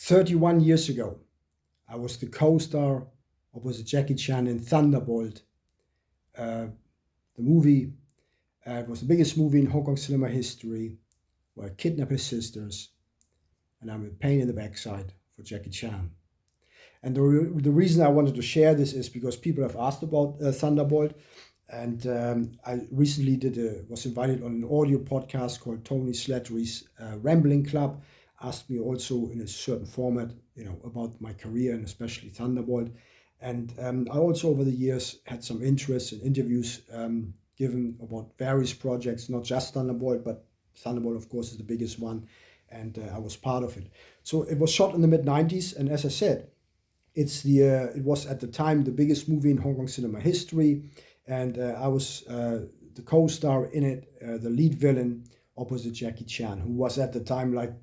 31 years ago, I was the co-star opposite Jackie Chan in Thunderbolt, uh, the movie. It was the biggest movie in Hong Kong cinema history, where I kidnap his sisters, and I'm a pain in the backside for Jackie Chan. And the reason I wanted to share this is because people have asked about Thunderbolt, and I recently was invited on an audio podcast called Tony Slattery's Rambling Club. Asked me also in a certain format, about my career and especially Thunderbolt. And I also over the years had some interest in interviews given about various projects, not just Thunderbolt, but Thunderbolt, of course, is the biggest one, and I was part of it. So it was shot in the mid '90s, and as I said, it was at the time the biggest movie in Hong Kong cinema history, and I was the co-star in it, the lead villain opposite Jackie Chan, who was at the time like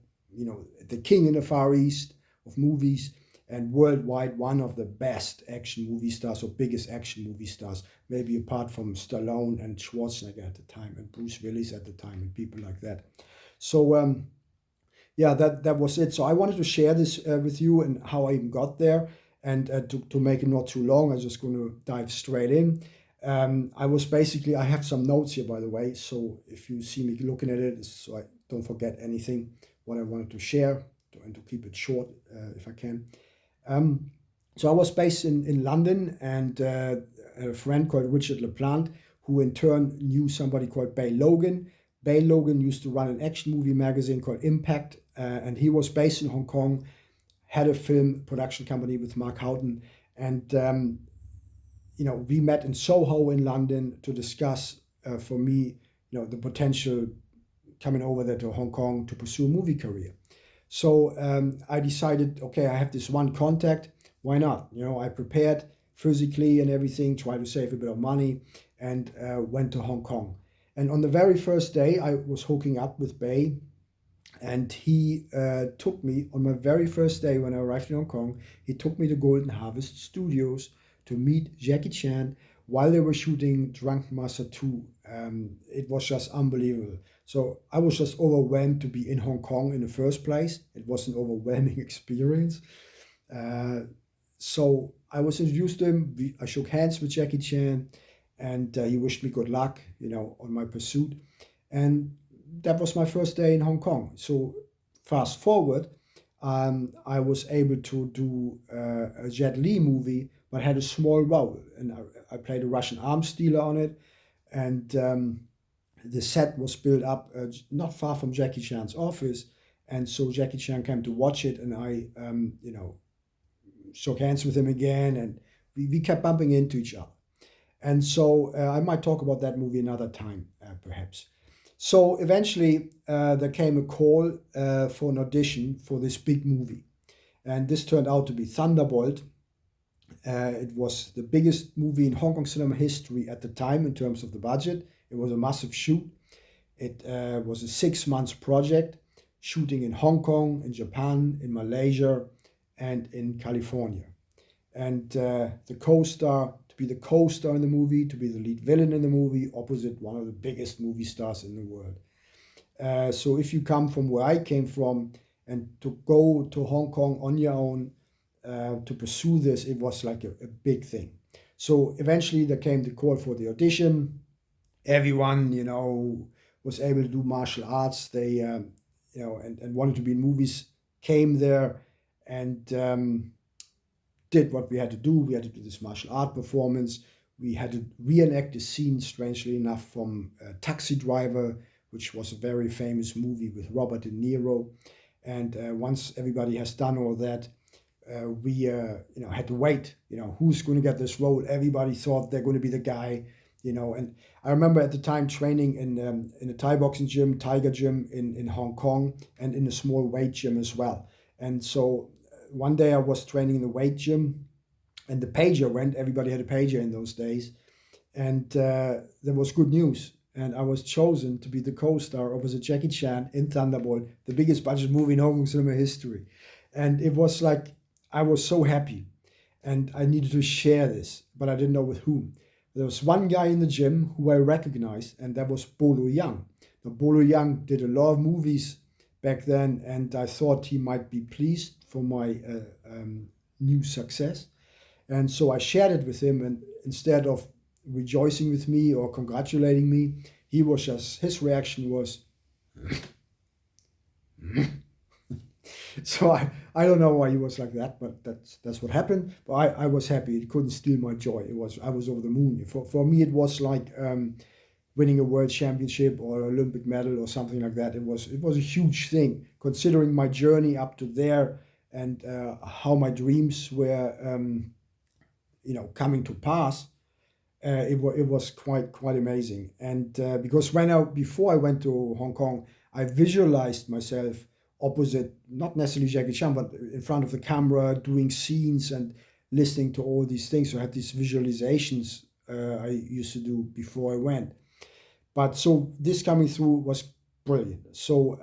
the king in the Far East of movies, and worldwide one of the best action movie stars or biggest action movie stars, maybe apart from Stallone and Schwarzenegger at the time and Bruce Willis at the time and people like that. So yeah, that was it. So I wanted to share this with you and how I even got there. And to make it not too long, I'm just going to dive straight in. I have some notes here, by the way. So if you see me looking at it, so I don't forget anything, what I wanted to share, and to keep it short if I can. So I was based in London, and a friend called Richard LaPlante, who in turn knew somebody called Bay Logan. Bay Logan used to run an action movie magazine called Impact, and he was based in Hong Kong, had a film production company with Mark Houghton, and we met in Soho in London to discuss, for me, the potential coming over there to Hong Kong to pursue a movie career. So I decided, okay, I have this one contact, why not? I prepared physically and everything, tried to save a bit of money, and went to Hong Kong. And on the very first day, I was hooking up with Bay, and he took me on my very first day when I arrived in Hong Kong. He took me to Golden Harvest Studios to meet Jackie Chan while they were shooting Drunk Master 2. It was just unbelievable. So I was just overwhelmed to be in Hong Kong in the first place. It was an overwhelming experience. So I was introduced to him. I shook hands with Jackie Chan, and he wished me good luck, on my pursuit. And that was my first day in Hong Kong. So fast forward, I was able to do a Jet Li movie, but had a small role, and I played a Russian arms dealer on it. And the set was built up not far from Jackie Chan's office, and so Jackie Chan came to watch it, and I, shook hands with him again, and we kept bumping into each other. And so I might talk about that movie another time, perhaps. So eventually there came a call for an audition for this big movie, and this turned out to be Thunderbolt. It was the biggest movie in Hong Kong cinema history at the time in terms of the budget. It was a massive shoot. It was a 6 months project, shooting in Hong Kong, in Japan, in Malaysia, and in California. And to be the co-star in the movie, to be the lead villain in the movie, opposite one of the biggest movie stars in the world. So if you come from where I came from, and to go to Hong Kong on your own, to pursue this, it was like a big thing. So eventually there came the call for the audition. Everyone, was able to do martial arts. They, and wanted to be in movies, came there and did what we had to do. We had to do this martial art performance. We had to reenact the scene, strangely enough, from Taxi Driver, which was a very famous movie with Robert De Niro. And once everybody has done all that, we had to wait. Who's going to get this role? Everybody thought they're going to be the guy. And I remember at the time training in a Thai boxing gym, Tiger Gym in Hong Kong, and in a small weight gym as well. And so one day I was training in the weight gym, and the pager went. Everybody had a pager in those days, and there was good news. And I was chosen to be the co-star opposite Jackie Chan in Thunderbolt, the biggest budget movie in Hong Kong cinema history. And it was like, I was so happy, and I needed to share this, but I didn't know with whom. There was one guy in the gym who I recognized, and that was Bolo Yang. Now, Bolo Yang did a lot of movies back then, and I thought he might be pleased for my new success. And so I shared it with him, and instead of rejoicing with me or congratulating me, his reaction was, so I don't know why he was like that, but that's what happened. But I was happy. It couldn't steal my joy. I was over the moon. For me, it was like winning a world championship or Olympic medal or something like that. It was a huge thing, considering my journey up to there and how my dreams were coming to pass. It was quite amazing. And because before I went to Hong Kong, I visualized myself opposite, not necessarily Jackie Chan, but in front of the camera, doing scenes and listening to all these things. So I had these visualizations I used to do before I went. But so this coming through was brilliant. So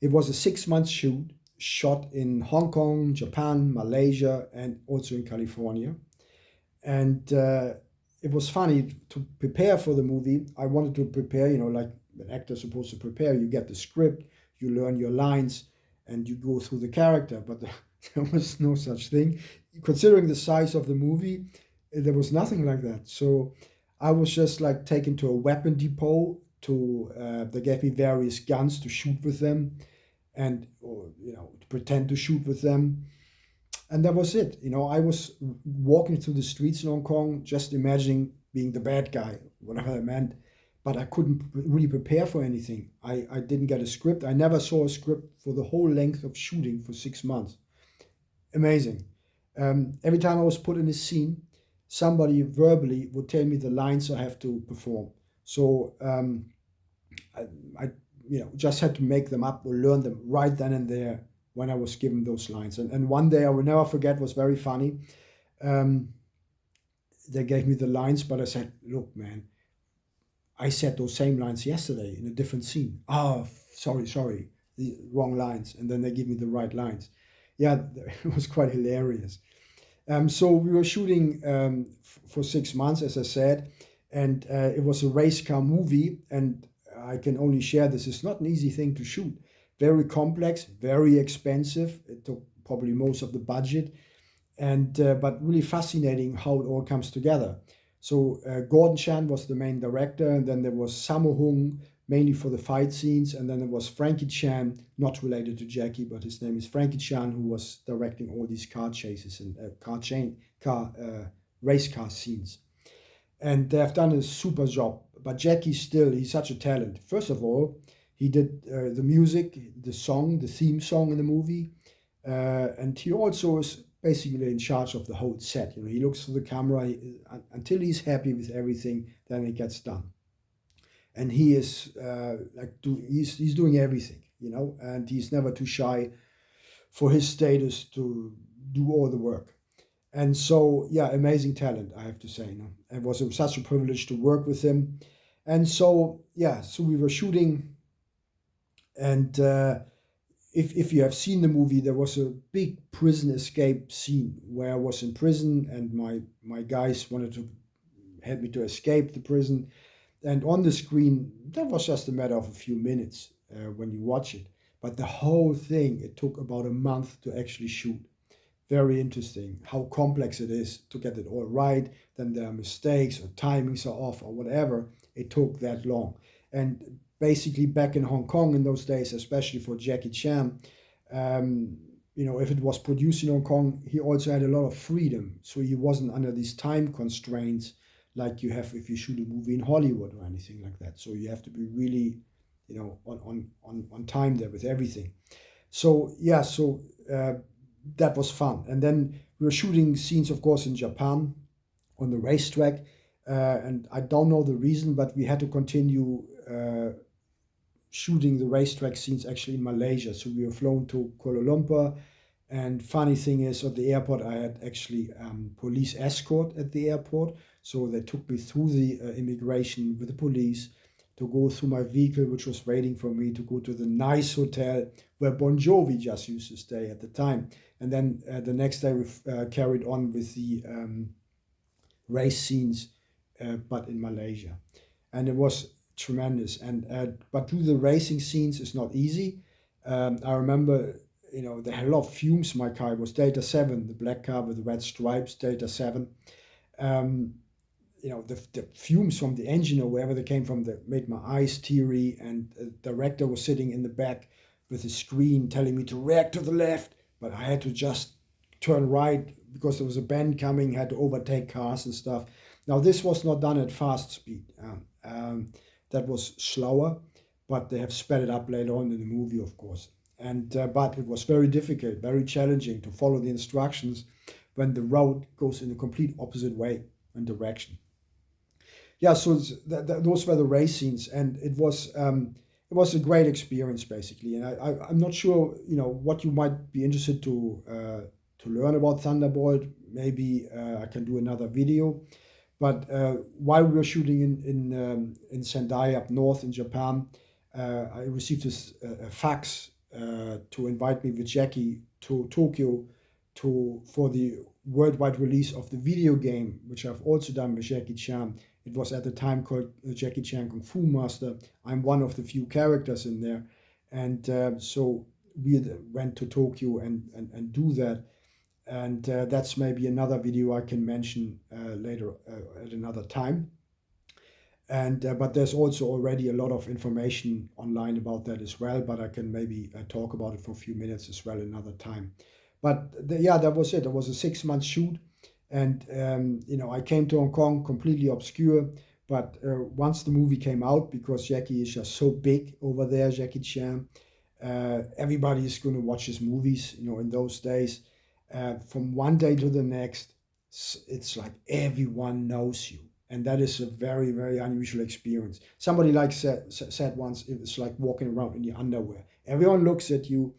it was a 6 month shoot, shot in Hong Kong, Japan, Malaysia, and also in California. And it was funny to prepare for the movie. I wanted to prepare, like an actor's supposed to prepare. You get the script, you learn your lines, and you go through the character. But there was no such thing. Considering the size of the movie, there was nothing like that. So I was just like taken to a weapon depot they gave me various guns to shoot with them, and to pretend to shoot with them. And that was it. I was walking through the streets in Hong Kong, just imagining being the bad guy, whatever that meant. But I couldn't really prepare for anything. I didn't get a script. I never saw a script for the whole length of shooting for 6 months. Amazing. Every time I was put in a scene, somebody verbally would tell me the lines I have to perform. So I just had to make them up or learn them right then and there when I was given those lines. And one day I will never forget, was very funny. They gave me the lines, but I said, look, man, I said those same lines yesterday in a different scene. Oh, sorry, the wrong lines. And then they give me the right lines. Yeah, it was quite hilarious. So we were shooting for 6 months, as I said, and it was a race car movie. And I can only share this. It's not an easy thing to shoot. Very complex, very expensive. It took probably most of the budget, and but really fascinating how it all comes together. So Gordon Chan was the main director, and then there was Sammo Hung mainly for the fight scenes, and then there was Frankie Chan, not related to Jackie, but his name is Frankie Chan, who was directing all these car chases and race car scenes. And they have done a super job. But Jackie he's such a talent. First of all, he did the music, the theme song in the movie, and he also is basically in charge of the whole set. He looks through the camera until he's happy with everything, then it gets done. And he is he's doing everything, and he's never too shy for his status to do all the work. And so, yeah, amazing talent, I have to say. It was such a privilege to work with him. And so, yeah, so we were shooting, and if you have seen the movie, there was a big prison escape scene where I was in prison, and my guys wanted to help me to escape the prison. And on the screen, that was just a matter of a few minutes when you watch it. But the whole thing, it took about a month to actually shoot. Very interesting how complex it is to get it all right. Then there are mistakes or timings are off or whatever. It took that long. And basically back in Hong Kong in those days, especially for Jackie Chan, if it was produced in Hong Kong, he also had a lot of freedom. So he wasn't under these time constraints like you have if you shoot a movie in Hollywood or anything like that. So you have to be really, on time there with everything. So yeah, that was fun. And then we were shooting scenes, of course, in Japan on the racetrack. And I don't know the reason, but we had to continue shooting the racetrack scenes actually in Malaysia. So we were flown to Kuala Lumpur. And funny thing is, at the airport, I had actually police escort at the airport. So they took me through the immigration with the police to go through my vehicle, which was waiting for me, to go to the nice hotel where Bon Jovi just used to stay at the time. And then the next day we carried on with the race scenes, but in Malaysia. And it was tremendous. And but do the racing scenes is not easy. I remember, they had a lot of fumes. My car, it was Delta 7, the black car with the red stripes, Delta 7. Um, the fumes from the engine or wherever they came from that made my eyes teary. And the director was sitting in the back with a screen telling me to react to the left, but I had to just turn right because there was a bend coming, had to overtake cars and stuff. Now, this was not done at fast speed. That was slower, but they have sped it up later on in the movie, of course. And but it was very difficult, very challenging to follow the instructions when the road goes in a complete opposite way and direction. Yeah, so those were the race scenes, and it was a great experience basically. And I'm not sure what you might be interested to learn about Thunderbolt. Maybe I can do another video. But while we were shooting in Sendai up north in Japan, I received a fax to invite me with Jackie to Tokyo for the worldwide release of the video game, which I've also done with Jackie Chan. It was at the time called Jackie Chan Kung Fu Master. I'm one of the few characters in there. And so we went to Tokyo and do that. And that's maybe another video I can mention later at another time. And but there's also already a lot of information online about that as well. But I can maybe talk about it for a few minutes as well another time. But yeah, that was it. It was a 6-month shoot, and I came to Hong Kong completely obscure. But once the movie came out, because Jackie is just so big over there, Jackie Chan, everybody is going to watch his movies. In those days. From one day to the next, it's like everyone knows you. And that is a very, very unusual experience. Somebody said once, it's like walking around in your underwear. Everyone looks at you.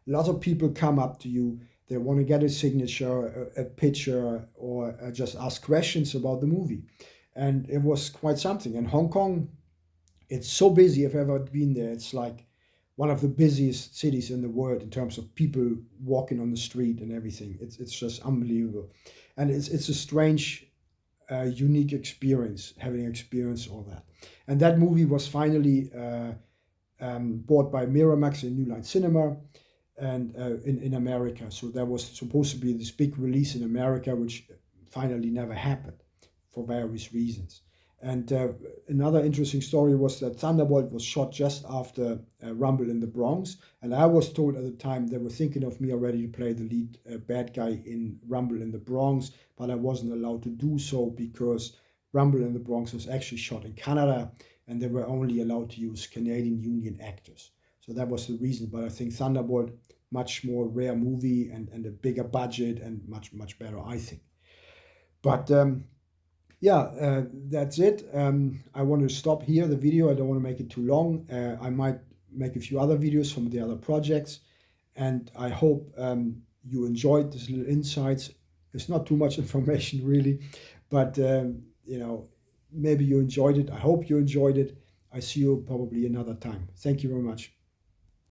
A lot of people come up to you. They want to get a signature, a picture, or just ask questions about the movie. And it was quite something. And Hong Kong, it's so busy. If I've ever been there, it's like one of the busiest cities in the world in terms of people walking on the street and everything. It's just unbelievable. And it's a strange, unique experience, having experienced all that. And that movie was finally bought by Miramax in New Line Cinema and in America. So there was supposed to be this big release in America, which finally never happened for various reasons. And another interesting story was that Thunderbolt was shot just after Rumble in the Bronx. And I was told at the time they were thinking of me already to play the lead bad guy in Rumble in the Bronx, but I wasn't allowed to do so because Rumble in the Bronx was actually shot in Canada and they were only allowed to use Canadian Union actors. So that was the reason. But I think Thunderbolt, much more rare movie and a bigger budget and much, much better, I think. But yeah, that's it. I want to stop here the video. I don't want to make it too long. I might make a few other videos from the other projects. And I hope you enjoyed this little insights. It's not too much information really, but maybe you enjoyed it. I hope you enjoyed it. I see you probably another time. Thank you very much.